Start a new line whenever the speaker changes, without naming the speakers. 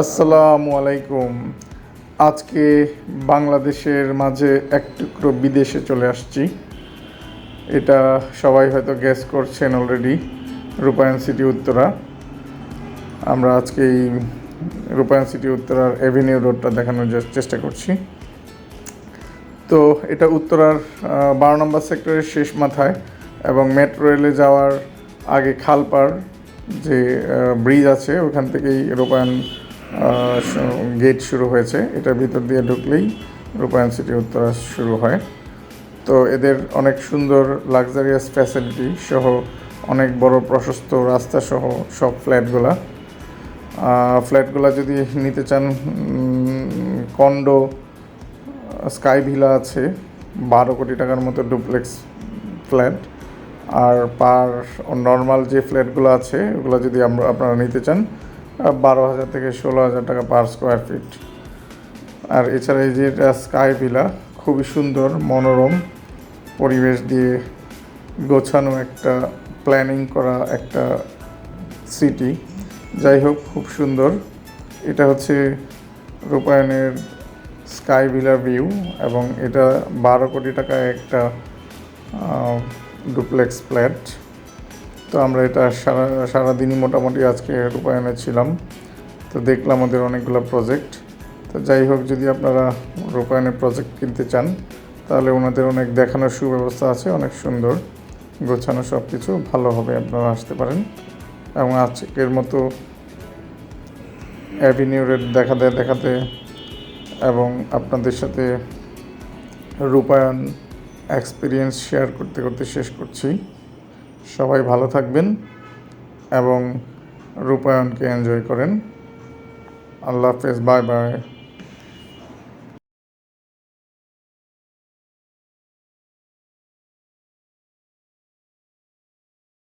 আসসালামু আলাইকুম। আজকে বাংলাদেশের মাঝে এক টুকরো বিদেশে চলে আসছি। এটা সবাই হয়তো গেস করছেন অলরেডি, রূপায়ণ সিটি উত্তরা। আমরা আজকে এই রূপায়ণ সিটি উত্তরার এভিনিউ রোডটা দেখানোর চেষ্টা করছি। তো এটা উত্তরার 12 নম্বর সেক্টরের শেষ মাথায়, এবং মেট্রো রেলে যাওয়ার আগে খালপাড় যে ব্রিজ আছে ওখান থেকেই রূপায়ণ গেট শুরু হয়েছে। এটার ভিতর দিয়ে ঢুকলেই রূপায়ণ সিটি উত্তরা শুরু হয়। তো এদের অনেক সুন্দর লাক্সারিয়াস ফ্যাসিলিটি সহ অনেক বড় প্রশস্ত রাস্তা সহ সব ফ্ল্যাটগুলা যদি নিতে চান, কন্ডো স্কাই ভিলা আছে 12 কোটি টাকার মতো ডুপ্লেক্স ফ্ল্যাট। আর পার নর্মাল যে ফ্ল্যাটগুলো আছে ওগুলো যদি আপনারা নিতে চান 12,000 থেকে 16,000 টাকা পার স্কোয়ার ফিট। আর এছাড়া এই যে এটা স্কাই ভিলা, খুবই সুন্দর মনোরম পরিবেশ দিয়ে গোছানো একটা প্ল্যানিং করা একটা সিটি। যাই হোক, খুব সুন্দর। এটা হচ্ছে রূপায়ণের স্কাই ভিলা ভিউ, এবং এটা 12 কোটি টাকায় একটা ডুপ্লেক্স ফ্ল্যাট। তো আমরা এটা সারাদিনই মোটামুটি আজকে রূপায়ণে ছিলাম। তো দেখলাম ওদের অনেকগুলো প্রজেক্ট। তো যাই হোক, যদি আপনারা রূপায়ণের প্রজেক্ট কিনতে চান তাহলে ওনাদের অনেক দেখানোর সুব্যবস্থা আছে, অনেক সুন্দর গোছানো সব কিছু, ভালো হবে, আপনারা আসতে পারেন। এবং আজকের মতো অ্যাভিনিউ রেট দেখাতে এবং আপনাদের সাথে রূপায়ণ এক্সপিরিয়েন্স শেয়ার করতে করতে শেষ করছি। সবাই ভালো থাকবেন এবং রূপায়ণকে এনজয় করেন। আল্লাহ হাফেজ, বাই বাই।